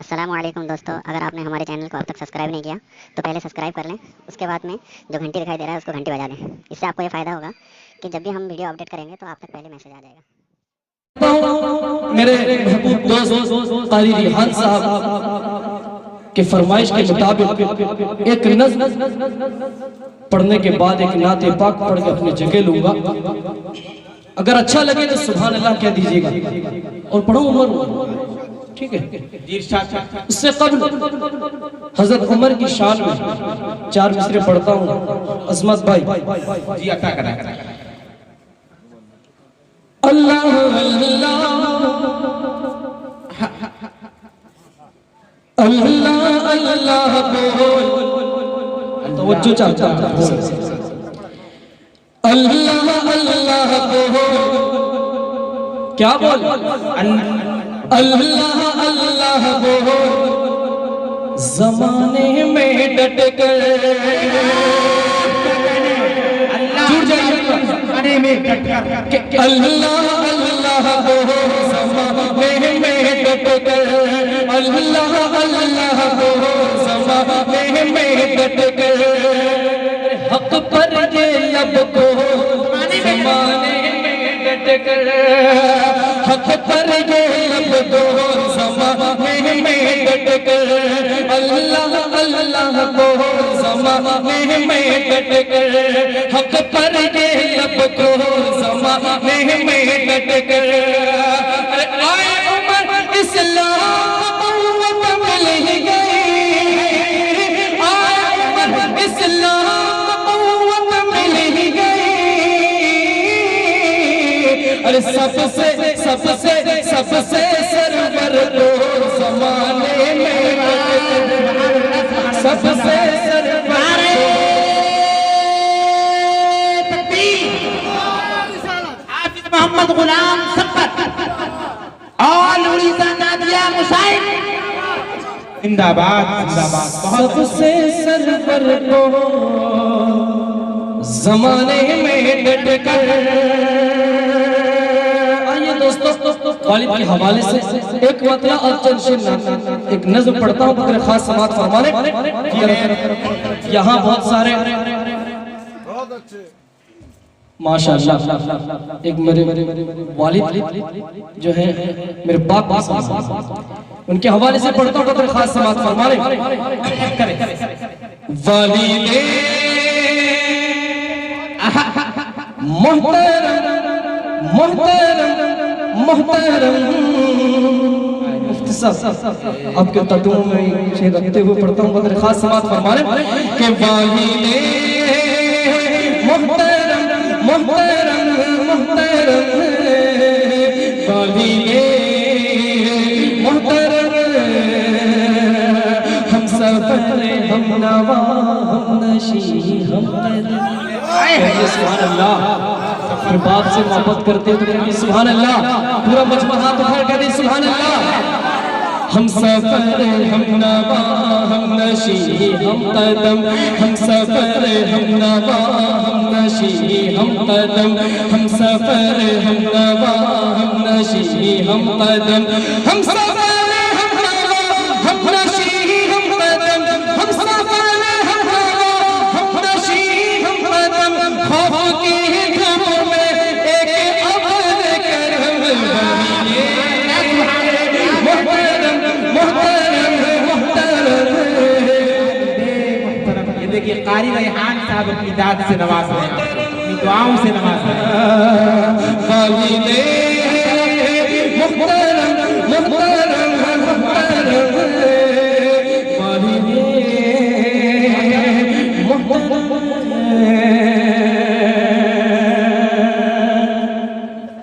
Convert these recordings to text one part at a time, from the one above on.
अस्सलामुअलैकुम दोस्तों, अगर आपने हमारे चैनल को अब तक सब्सक्राइब नहीं किया तो पहले सब्सक्राइब कर लें। उसके बाद में जो घंटी दिखाई दे रहा है उसको घंटी बजा दें। इससे आपको ये फ़ायदा होगा कि जब भी हम वीडियो अपडेट करेंगे तो आप तक पहले मैसेज आ जाएगा। मेरे महबूब दोस्त कारी रिहान साहब के फरमाइश के मुताबिक एक नज़्म पढ़ने के बाद एक नाते पाक पढ़ के अपनी जगह लूंगा। अगर अच्छा लगे तो सुभान अल्लाह कह दीजिएगा और पढ़ो उमर, ठीक है। उससे कबल हजरत उमर की शान में 4 मिसरे पढ़ता हूँ। अजमत भाई जी अता करा। अल्लाह अल्लाह अल्लाह अल्लाह बोल, तवज्जो चाहता हूं। अल्लाह अल्लाह बोल, क्या बोल? अल्लाह अल्लाह बोल, ज़माने में डट कर जुड़ जाइए में डट कर। अल्लाह अल्लाह बोल, ज़माने में डट कर। अल्लाह अल्लाह बोल, ज़माने में डट कर। हक पर ये लब को ज़माने में डट कर। हक पर ये लब को ज़माने में डट कर। अल्लाह अल्लाह को ज़माने में डट कर। हक पर ये लब को ज़माने में डट कर। आए उमर इस्लाम मिल ही गई। आए उमर इस्लाम मिल ही गई। अरे सबसे सबसे सबसे सरवर को ज़माने में सबसे सरवर मोहम्मद गुलाम सफर ऑल उड़ीसा नादिया मुसाइद जिंदाबाद जिंदाबाद। सबसे सरवर को ज़माने में डट कर। आइए दोस्तों, वालिद के हवाले से एक मतला एक नज़्म पढ़ता हूँ, अगर खास समात फरमाने। यहाँ बहुत सारे माशाअल्लाह एक मेरे वालिद जो है मेरे बाप, उनके हवाले से पढ़ता हूँ, अगर खास समात फरमाने। वालिद मोहतरम मोहतरम मोहतरम, मुफ्ती साहब आपके कदमों में शेर रखते हुए पढ़ता हूँ, अगर खास समात फरमाने के वालिद मोहतरम मोहतरम मोहतरम, वालिद मोहतरम, हम सफर हम नवा हम नशी हम सुभान अल्लाह। फिर बाप से मोहब्बत करते हो तो कहेंगे सुभान अल्लाह। पूरा मजमा हाथ उठाकर कहते सुभान अल्लाह। हम सफर हम नवा हम नशी हम कदम, हम सफर हम नवा हम नशी हम कदम, हम सफर हम नवा हम नशी हम कदम, हम सफर हम नवा हम नशी हम कदम, हम सफर हम नवा हम नशी हम कदम। खौफ की धूप में एक अबर करम, मोहतरम मोहतरम मोहतरम। ये देखिए कारी रिहान साहब अपनी दाद से नवाज रहे हैं, अपनी दुआओं से नवाज रहे हैं। वालिद मोहतरम मोहतरम मोहतरम, वालिद मोहतरम।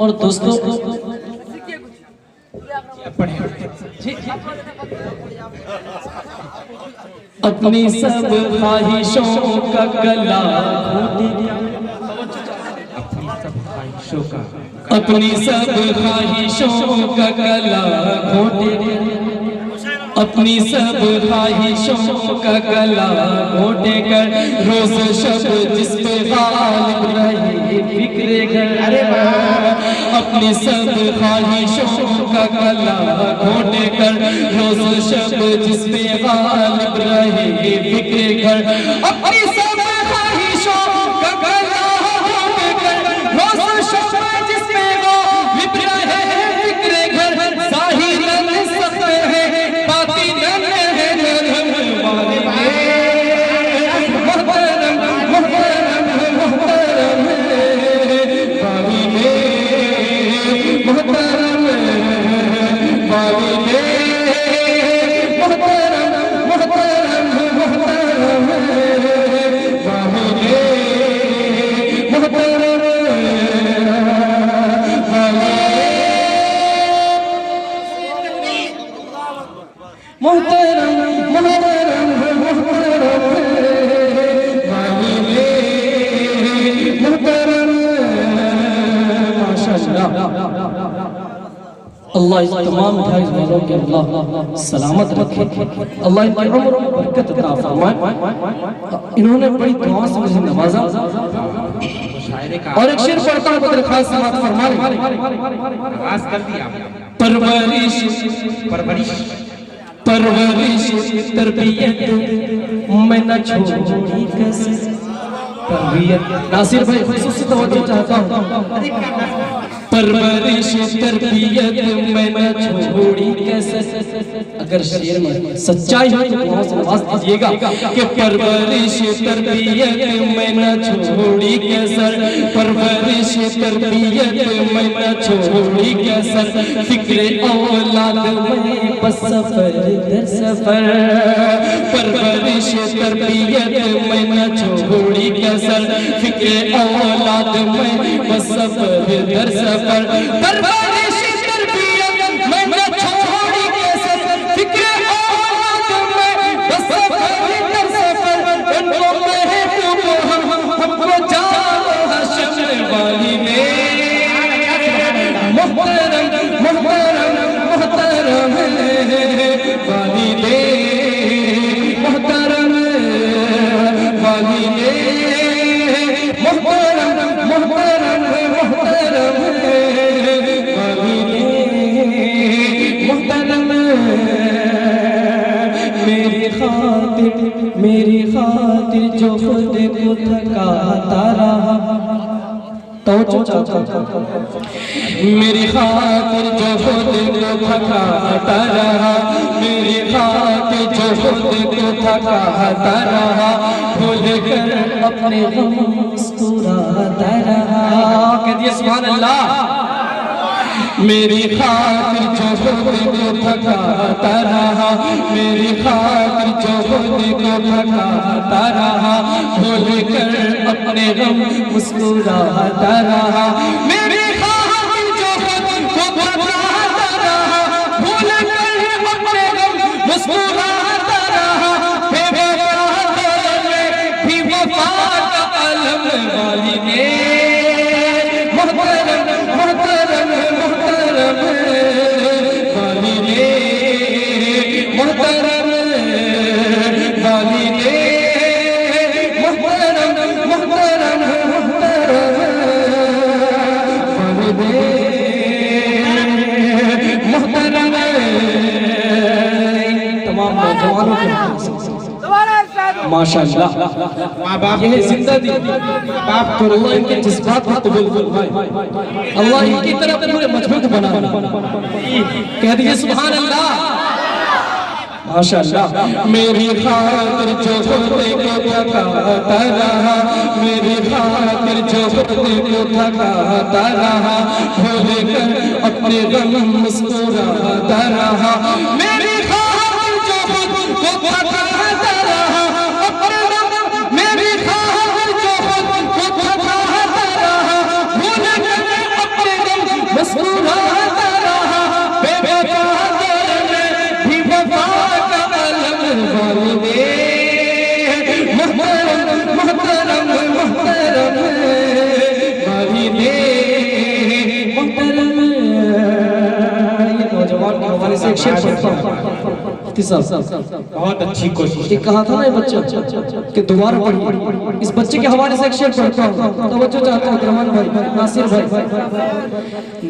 और दोस्तों अपनी सब ख्वाहिशों का गला अपनी सब ख्वाहिशों का गला घोटे, अपनी सब ख्वाहिशों का गला घोटे कर। रोज शब जिस पे गालिब रहे फिक्रे घर। अपनी सब ख्वाहिशों का गला घोटे कर। रोज शब गालिब रहे फिक्रे घर, अपनी सब ख्वाहिशों का गला कर, रोज़ शब जिसमें गालिब रहे फिक्रे घर, ज़ाहिरन सख्त है बातिनन है नरम वाले मोहतरम मोहतरम मोहतरम वाले मोहतरम वाले अल्लाह इस तमाम भाई बहनों के अल्लाह सलामत रखे, अल्लाह इनकी उम्र में बरकत अता फरमाए। इन्होंने बड़ी दुआ से मुझे नवाजा और एक शेर पढ़ता हूं, बदर खास समात फरमाए। आवाज कर दिया परवरिश परवरिश परवरिश तरबियत मैं न छोड़ी कैसे, तरबियत नासिर भाई खुसूसी तवज्जो चाहता हूं। परवरिश तरबियत मैं न छोड़ी कैसे, अगर शेर में सच्चाई हो तो बहुत से नवाज दीजिएगा कि परवरिश तरबियत मैं न छोड़ी कैसे, परवरिश तरबियत मैं न छोड़ी कैसे, फिक्रे औलाद में बस सफर दर सफर, परवरिश तरबियत मैं न छोड़ी कैसे, फिक्रे औलाद में बस सफर दर सफर, परवरिश तरबियत मैं न छोड़ी कैसे, फिक्रे औलाद में बस सफर दर सफर, उनको महबूब हमको जानो हशम वाली ने मोहतरम मोहतरम मोहतरम वाली ने मोहतरम वाली ने मोहतरम मोहतरम मोहतरम वाली ने मोहतरम, मेरी खातिर जो खुद को थकाता रहा, मेरी खातिर जो खुद को थकाता रहा, मेरी खातिर जो खुद को थकाता रहा, भूल कर अपने गम मुस्कुराता रहा। कह दिए सुभान अल्लाह। मेरी खातिर जो खुद को थकाता रहा, मेरी खातिर जो खुद को थकाता रहा, भूल कर अपने गम मुस्कुराता रहा, मेरी खातिर जो खुद को थकाता रहा, भूल कर अपने गम मुस्कुराता रहा, बेवफा में भी वफा का अलम वाली ने मोहतरम मोहतरम मोहतरम वाली ने मोहतरम वाली ने मोहतरम मोहतरम मोहतरम वाली ने मोहतरम। तमाम नौजवानों के माशाअल्लाह माँ बाप ये जिंदगी बाप तो अल्लाह इनके जज्बात को कबूल फरमाए, अल्लाह इनकी तरफ पूरे मजबूत बना। कह दीजिए सुभान अल्लाह माशाअल्लाह। मेरी खातिर जो खुद को थकाता रहा, मेरी खातिर जो खुद को थकाता रहा, भूल कर अपने गम मुस्कुराता रहा, मेरी खातिर जो खुद को थकाता रहा, मेरी खातिर जो खुद को थकाता रहा, भूल कर अपने गम मुस्कुराता रहा, बेवफा में भी वफा का अलम वाली ने मोहतरम मोहतरम मोहतरम वाली ने मोहतरम। ये नौजवान के हवाले से एक शेर पढ़ता हूं। बहुत अच्छी कोशिश। ये कहा था ना ये बच्चा कि दोबारा पढ़िए, इस बच्चे के हवाले से एक शेर पढ़ता हूं, तवज्जो चाहता हूं रहमान भाई, नासिर भाई।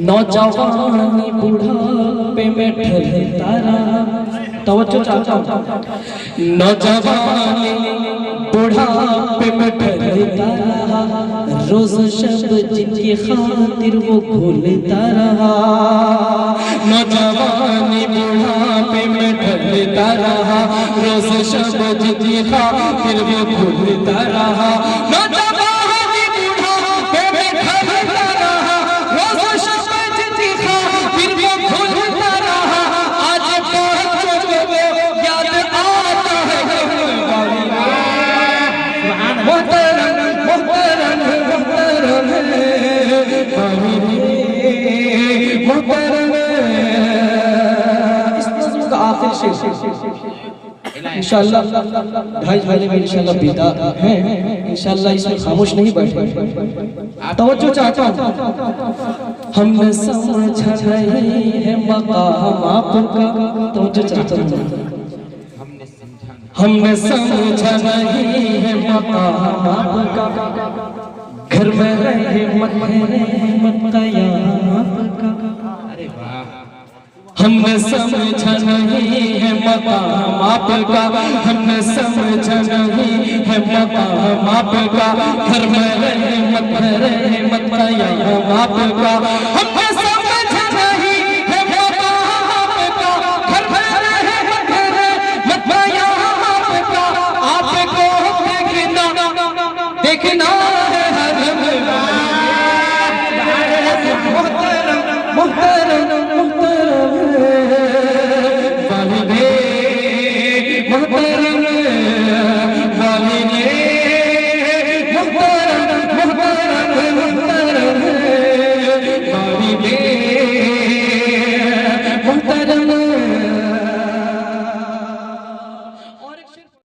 नौजवानी बुढ़ापे में ढलता रहा, तवज्जो चाहता हूँ। नौजवानी बुढ़ापे में ढलता रहा, रोज शब जिनकी खातिर वो भूलता रहा। नौजवानी बुढ़ापे में ढलता रहा, रोज शब जिनकी खातिर वो भूलता रहा। नौजवानी बुढ़ापे में ढलता रहा, रोज शब जिनकी खातिर वो भूलता रहा। आज बच्चों को याद आता है मोहतरम मोहतरम मोहतरम मोहतरम। इस नज़्म का आखिर शेर इंशाअल्लाह ढाई बजे में इंशाअल्लाह विदा है। इंशाअल्लाह इसमें खामोश नहीं बैठे, तवज्जो चाहता हूँ। हमने समझा नहीं है मकाम आपका, तवज्जो चाहता हूँ। हमने समझा नहीं है मकाम आपका, घर में रहे मत आपका। हमने समझा नहीं है मकाम आपका, हमने समझा नहीं है मकाम आपका, घर में रहे मत आपका।